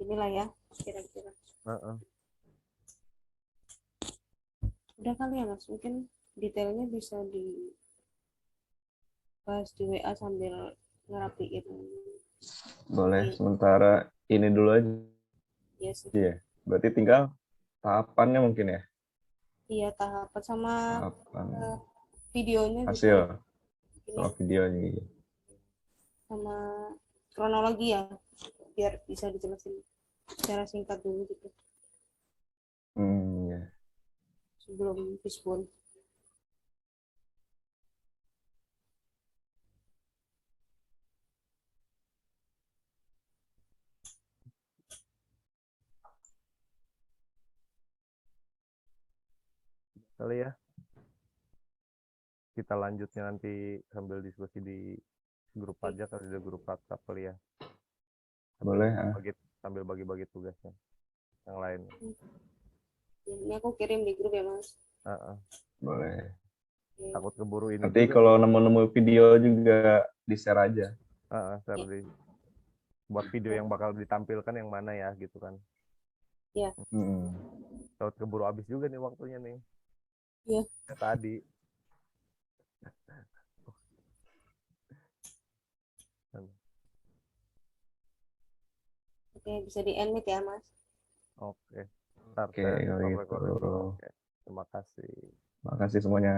Inilah ya kira-kira. Heeh. Udah kali ya Mas, mungkin detailnya bisa dibahas di WA sambil ngerapiin. Boleh Ini sementara ini dulu aja ya sih. ya. Berarti tinggal tahapannya mungkin ya. Iya tahapan sama Tahapan videonya juga hasil ini sama videonya. Iya. sama kronologi ya biar bisa dijelasin secara singkat dulu gitu Ya. sebelum Fishbone. Kali ya. Kita lanjutnya nanti sambil diskusi di grup aja kali ada grup WhatsApp kali ya. Boleh. Sambil bagi-bagi tugasnya yang lain. Ini aku kirim di grup ya, Mas. Boleh. Oke. Takut keburu ini Nanti juga. kalau nemu-nemu video juga di-share aja. Share buat video yang bakal ditampilkan yang mana ya gitu kan. Takut keburu habis juga nih waktunya nih. Iya. Tadi. Oke, bisa di-end ya, Mas. Oke. Start Oke, dan kalau stop gitu. recording. Oke. Terima kasih. Makasih semuanya.